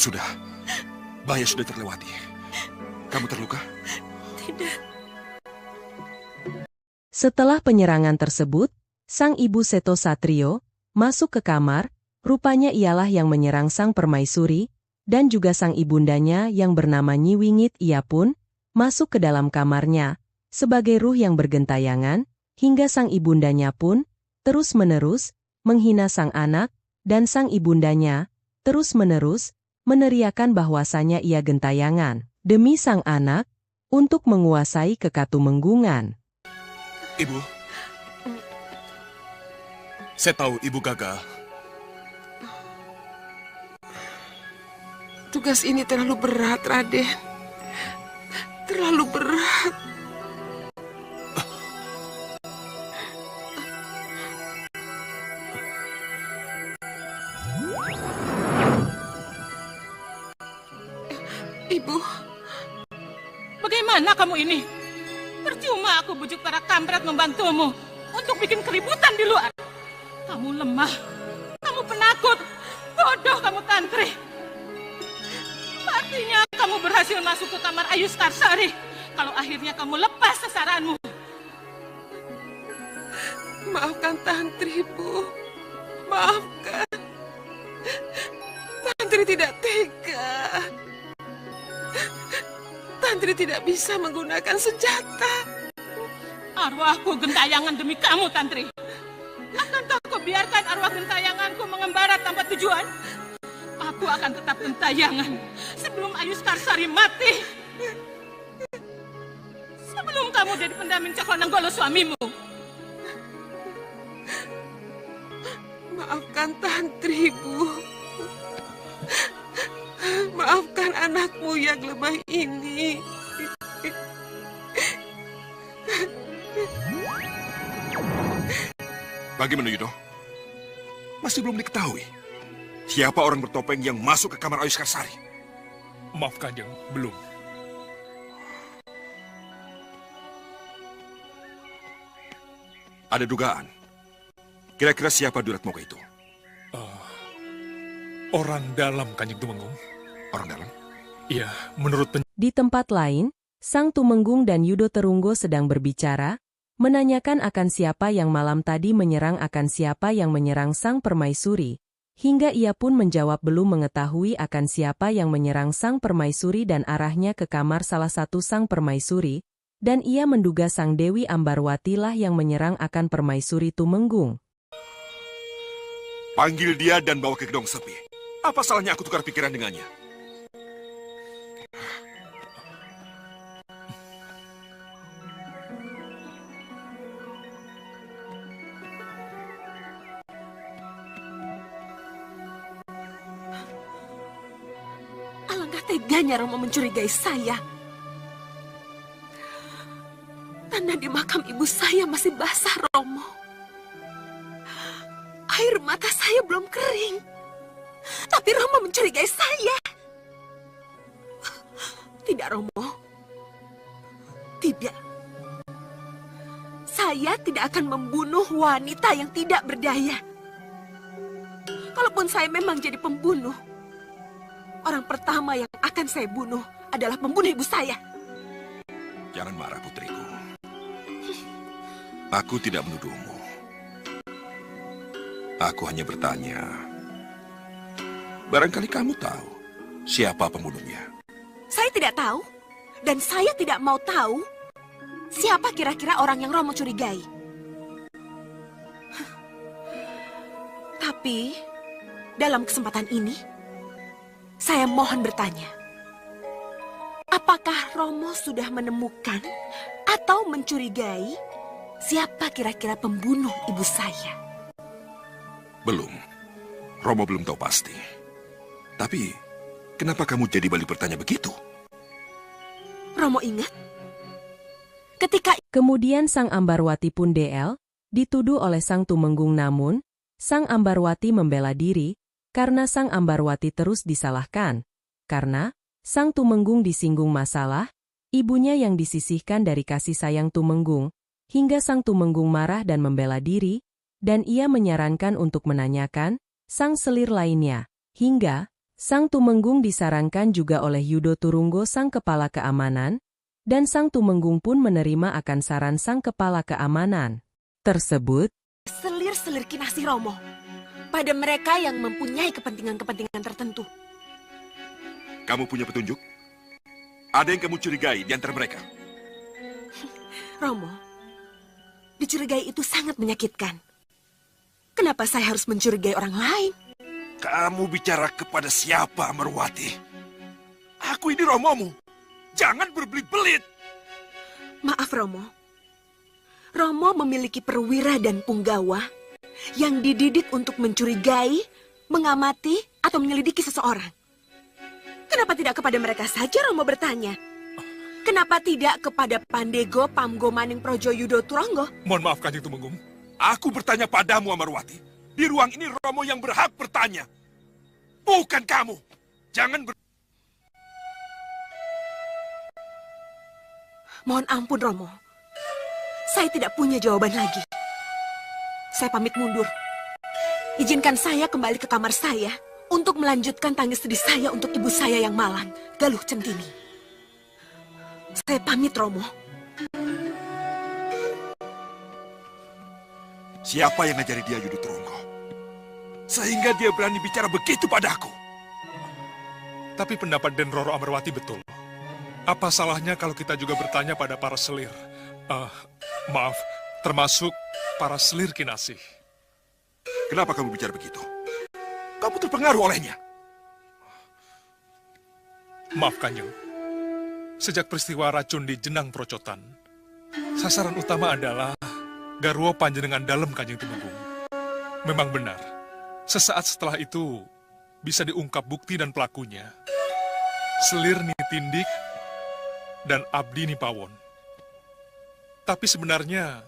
Sudah, bahaya sudah terlewati. Kamu terluka? Tidak. Setelah penyerangan tersebut, sang ibu Seto Satrio masuk ke kamar, rupanya ialah yang menyerang sang permaisuri, dan juga sang ibundanya yang bernama Nyi Wingit. Ia pun masuk ke dalam kamarnya, sebagai ruh yang bergentayangan, hingga sang ibundanya pun terus-menerus menghina sang anak, dan sang ibundanya terus-menerus meneriakan bahwasanya ia gentayangan demi sang anak untuk menguasai Kekatumenggungan. Ibu, saya tahu ibu gagal. Tugas ini terlalu berat, Raden. Terlalu berat. Ibu, bagaimana kamu ini? Percuma aku bujuk para kampret membantumu untuk bikin keributan di luar. Kamu lemah, kamu penakut, bodoh kamu Tantri. Artinya kamu berhasil masuk ke kamar Ayu Skarsari kalau akhirnya kamu lepas sasaranmu. maafkan Tantri, Bu. Maafkan. Tantri tidak tega. Tantri tidak bisa menggunakan senjata. Arwahku gentayangan demi kamu, Tantri. Akankah kau biarkan arwah gentayanganku mengembara tanpa tujuan? Aku akan tetap gentayangan sebelum Ayu Skarsari mati. Sebelum kamu jadi pendamping Cakrananggala suamimu. Maafkan Tantri, Bu. Maafkan anakmu yang lemah ini. Bagaimana, Yudo? Masih belum diketahui siapa orang bertopeng yang masuk ke kamar Ayu Skarsari. Maaf, Kanjeng, belum. Ada dugaan. Kira-kira siapa Duratmoka itu? Orang dalam, Kanjeng Tumenggung. Orang dalam? Iya, menurut Di tempat lain, Sang Tumenggung dan Yudo Terunggo sedang berbicara, menanyakan akan siapa yang malam tadi menyerang, akan siapa yang menyerang sang permaisuri, hingga ia pun menjawab belum mengetahui akan siapa yang menyerang sang permaisuri dan arahnya ke kamar salah satu sang permaisuri, dan ia menduga sang Dewi Ambarwati lah yang menyerang akan permaisuri Tumenggung. Panggil dia dan bawa ke gedung sepi. Apa salahnya aku tukar pikiran dengannya? Alangkah teganya Romo mencurigai saya. Tanah di makam ibu saya masih basah, Romo. Air mata saya belum kering. Tapi Romo mencurigai saya. Tidak, Romo. Tidak. Saya tidak akan membunuh wanita yang tidak berdaya. Kalaupun saya memang jadi pembunuh, orang pertama yang akan saya bunuh adalah pembunuh ibu saya. Jangan marah, putriku. Aku tidak menuduhmu. Aku hanya bertanya. Barangkali kamu tahu siapa pembunuhnya. Saya tidak tahu, dan saya tidak mau tahu siapa kira-kira orang yang Romo curigai. Tapi, dalam kesempatan ini, saya mohon bertanya. Apakah Romo sudah menemukan atau mencurigai siapa kira-kira pembunuh ibu saya? Belum. Romo belum tahu pasti. Tapi, kenapa kamu jadi balik bertanya begitu? Romo ingat? Ketika Kemudian Sang Ambarwati pun dituduh oleh Sang Tumenggung, namun Sang Ambarwati membela diri, karena Sang Ambarwati terus disalahkan. Karena Sang Tumenggung disinggung masalah, ibunya yang disisihkan dari kasih sayang Tumenggung, hingga Sang Tumenggung marah dan membela diri, dan ia menyarankan untuk menanyakan Sang Selir lainnya, hingga Sang Tumenggung disarankan juga oleh Yudo Turunggo sang kepala keamanan, dan Sang Tumenggung pun menerima akan saran sang kepala keamanan tersebut. Selir-selir Kinasih Romo pada mereka yang mempunyai kepentingan-kepentingan tertentu. Kamu punya petunjuk? Ada yang kamu curigai di antara mereka? Romo, dicurigai itu sangat menyakitkan. Kenapa saya harus mencurigai orang lain? Kamu bicara kepada siapa, Amarwati? Aku ini romomu. Jangan berbelit-belit. Maaf, Romo. Romo memiliki perwira dan punggawa yang dididik untuk mencurigai, mengamati, atau menyelidiki seseorang. Kenapa tidak kepada mereka saja Romo bertanya? Kenapa tidak kepada Pandego Pamgo Maning Projo Yudo Turonggo? Mohon maaf, Kanjeng Tumenggung. Aku bertanya padamu, Amarwati. Di ruang ini Romo yang berhak bertanya. Bukan kamu. Jangan Mohon ampun, Romo. Saya tidak punya jawaban lagi. Saya pamit mundur. Izinkan saya kembali ke kamar saya untuk melanjutkan tangis sedih saya untuk ibu saya yang malang, Galuh Centini. Saya pamit, Romo. Siapa yang ngajari dia Yudo Turunggo? Sehingga dia berani bicara begitu padaku. Tapi pendapat Den Roro Amarwati betul. Apa salahnya kalau kita juga bertanya pada para selir? Maaf, termasuk para selir Kinasih. Kenapa kamu bicara begitu? Kamu terpengaruh olehnya. Maaf, Kanjeng. Sejak peristiwa racun di Jenang Procotan, sasaran utama adalah garwa panjenengan dalam, Kanjeng Tumenggung. Memang benar, sesaat setelah itu bisa diungkap bukti dan pelakunya. Selir Nitindik dan Abdi Nipawon. Tapi sebenarnya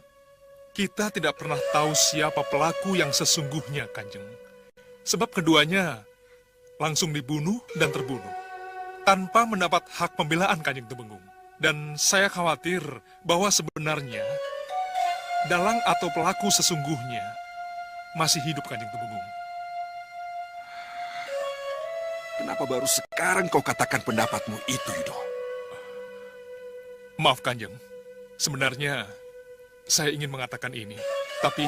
kita tidak pernah tahu siapa pelaku yang sesungguhnya, Kanjeng. Sebab keduanya langsung dibunuh dan terbunuh tanpa mendapat hak pembelaan, Kanjeng Tumenggung. Dan saya khawatir bahwa sebenarnya dalang atau pelaku sesungguhnya masih hidup, Kanjeng Tumenggung. Kenapa baru sekarang kau katakan pendapatmu itu, Yudo? Maaf, Kanjeng. Sebenarnya saya ingin mengatakan ini, tapi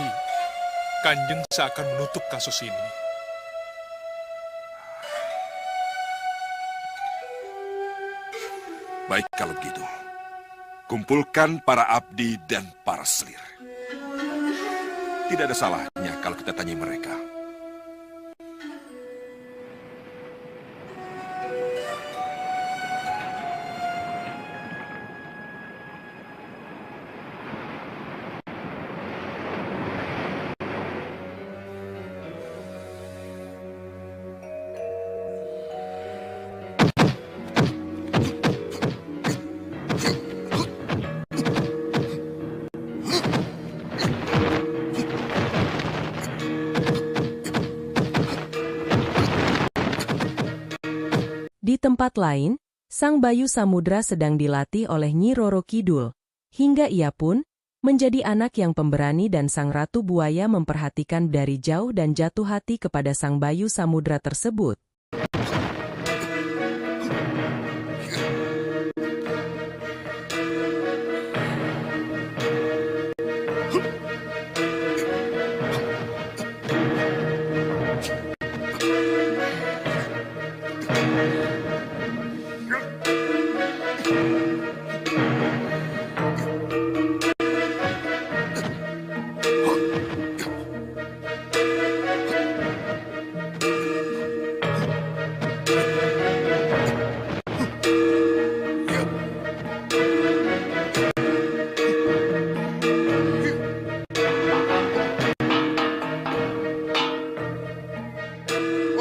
Kanjeng seakan menutup kasus ini. Baik kalau begitu. Kumpulkan para abdi dan para selir. Tidak ada salahnya kalau kita tanya mereka. Di tempat lain, Sang Bayu Samudra sedang dilatih oleh Nyi Roro Kidul, hingga ia pun menjadi anak yang pemberani dan Sang Ratu Buaya memperhatikan dari jauh dan jatuh hati kepada Sang Bayu Samudra tersebut.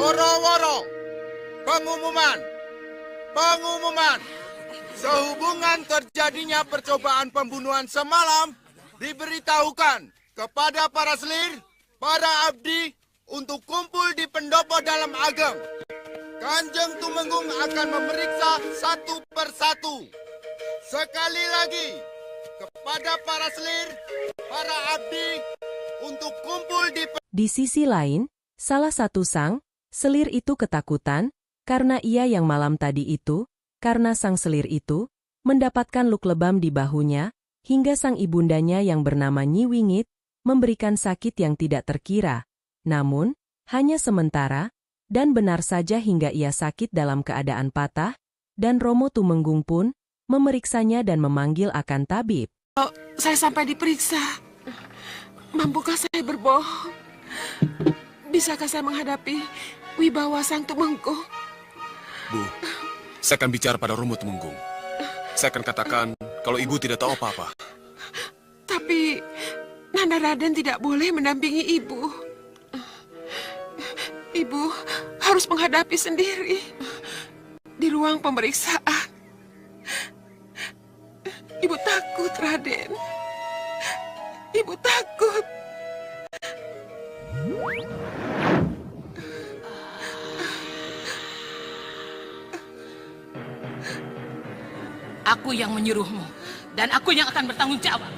Woro-woro, pengumuman, sehubungan terjadinya percobaan pembunuhan semalam, diberitahukan kepada para selir, para abdi, untuk kumpul di pendopo dalam ageng. Kanjeng Tumenggung akan memeriksa satu persatu. Sekali lagi, kepada para selir, para abdi, untuk kumpul di Di sisi lain, salah satu sang selir itu ketakutan karena ia yang malam tadi itu, karena sang selir itu, mendapatkan luk lebam di bahunya, hingga sang ibundanya yang bernama Nyi Wingit, memberikan sakit yang tidak terkira. Namun, hanya sementara, dan benar saja hingga ia sakit dalam keadaan patah, dan Romo Tumenggung pun, memeriksanya dan memanggil akan tabib. Saya sampai diperiksa. Mampukah saya berbohong? Bisakah saya menghadapi wibawa Sang Tumenggung? Bu, saya akan bicara pada Romo Tumenggung. Saya akan katakan kalau ibu tidak tahu apa-apa. Tapi Nanda Raden tidak boleh mendampingi ibu. Ibu harus menghadapi sendiri di ruang pemeriksaan. Ibu takut, Raden. Ibu takut. Aku yang menyuruhmu, dan aku yang akan bertanggung jawab.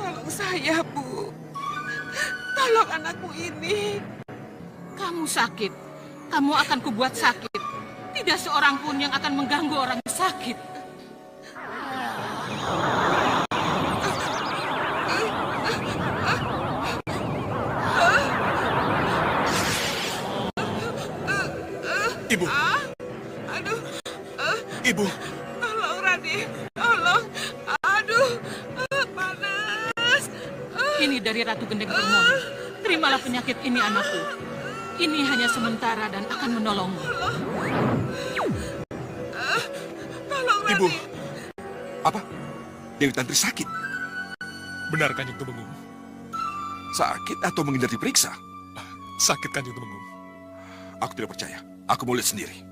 Tolong saya, Bu. Tolong anakku ini. Kamu sakit, kamu akan kubuat sakit. Tidak seorang pun yang akan mengganggu orang yang sakit. Ibu! Aduh, Ibu! tolong Raden, tolong. Aduh, panas. Ini dari Ratu Gendeng Permoni. Terimalah penyakit ini, anakku. Ini hanya sementara dan akan menolongmu. Tolong Ibu! Raden. Apa? Dewi Tantri sakit? Benar, Kanjeng Tumenggung. Sakit atau menghindar diperiksa? Sakit, Kanjeng Tumenggung. Aku tidak percaya. Aku mau lihat sendiri.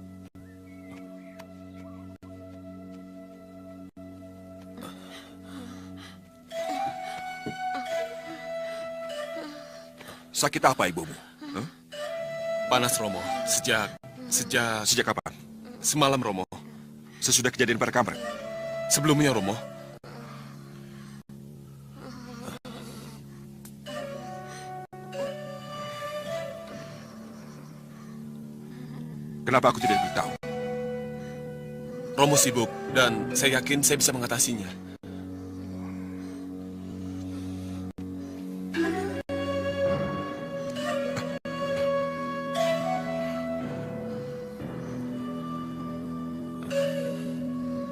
Sakit apa ibumu? Hah? Panas, Romo. Sejak... Sejak kapan? Semalam, Romo. Sesudah kejadian pada kamar? Sebelumnya, Romo. Kenapa aku tidak beritahu? Romo sibuk, dan saya yakin saya bisa mengatasinya.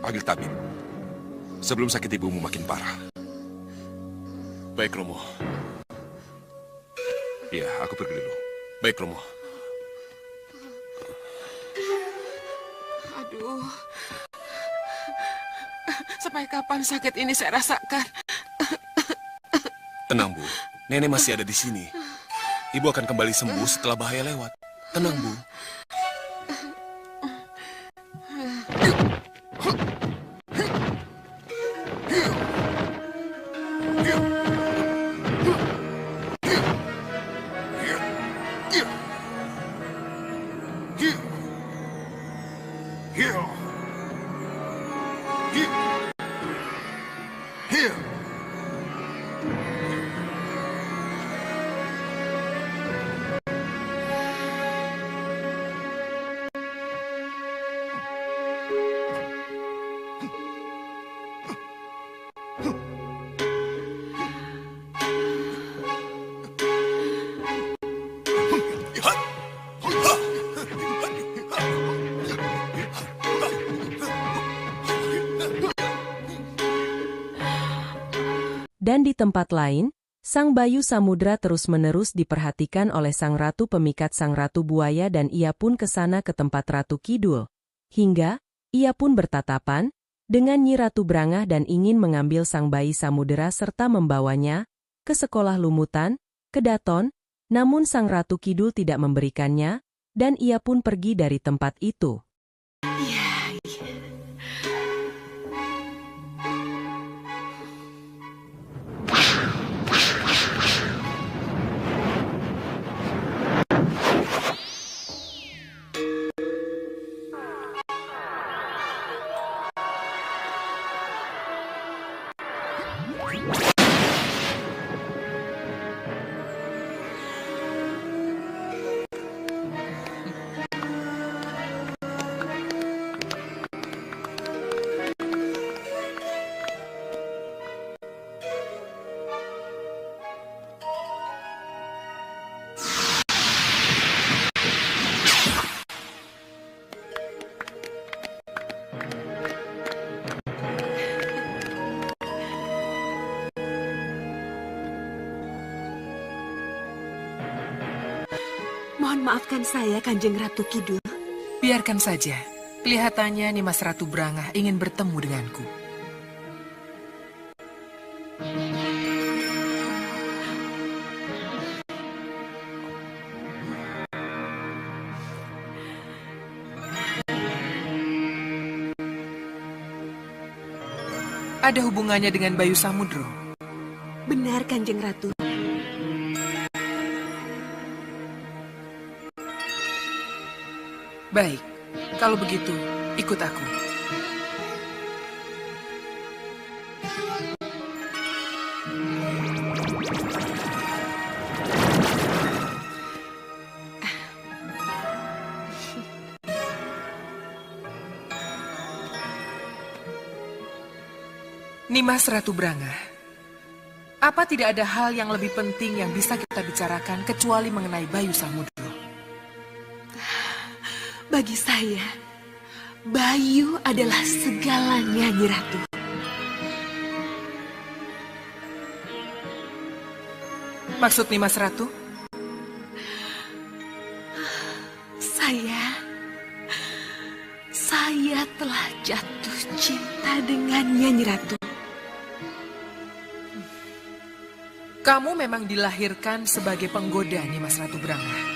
Panggil tabib. Sebelum sakit ibumu makin parah. Baik, Romo. Iya, aku pergi dulu. Baik, Romo. Aduh. Sampai kapan sakit ini saya rasakan? Tenang, Bu. Nenek masih ada di sini. Ibu akan kembali sembuh setelah bahaya lewat. Tenang, Bu. Dan di tempat lain, Sang Bayu Samudra terus-menerus diperhatikan oleh Sang Ratu Pemikat Sang Ratu Buaya dan ia pun ke sana ke tempat Ratu Kidul. Hingga, ia pun bertatapan dengan Nyi Ratu Brangah dan ingin mengambil Sang Bayi Samudera serta membawanya ke sekolah lumutan, ke Daton, namun Sang Ratu Kidul tidak memberikannya, dan ia pun pergi dari tempat itu. Mohon maafkan saya, Kanjeng Ratu Kidul. Biarkan saja. Kelihatannya Nimas Ratu Brangah ingin bertemu denganku. Ada hubungannya dengan Bayu Samudro. Benar, Kanjeng Ratu. Baik, kalau begitu, ikut aku. Nimas Ratu Brangah, apa tidak ada hal yang lebih penting yang bisa kita bicarakan kecuali mengenai Bayu Samudro? Bagi saya, Bayu adalah segalanya, Nyi Ratu. Maksud Nimas Ratu? Saya telah jatuh cinta dengannya, Nyi Ratu. Kamu memang dilahirkan sebagai penggoda, Nimas Ratu Brangah.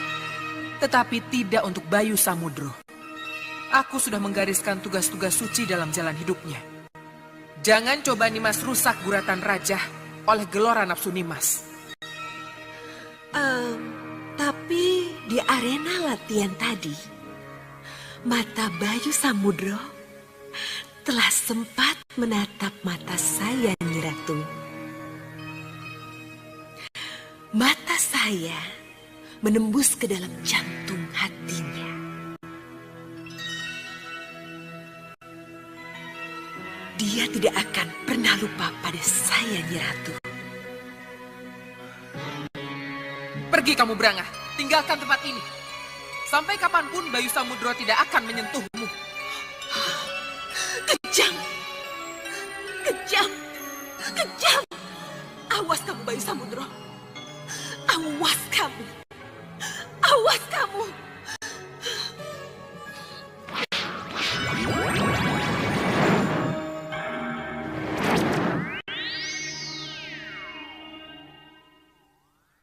Tetapi tidak untuk Bayu Samudro. Aku sudah menggariskan tugas-tugas suci dalam jalan hidupnya. Jangan coba Nimas rusak guratan raja oleh gelora nafsu Nimas. Tapi di arena latihan tadi, mata Bayu Samudro telah sempat menatap mata saya, Nyi Ratu. Mata saya menembus ke dalam jantung hatinya. Dia tidak akan pernah lupa pada saya, Nyi Ratu. Pergi kamu Brangah, tinggalkan tempat ini. Sampai kapanpun Bayu Samudro tidak akan menyentuhmu. Kejam! Kejam! Kejam! Awas kamu, Bayu Samudro. Awas kamu! Awas kamu!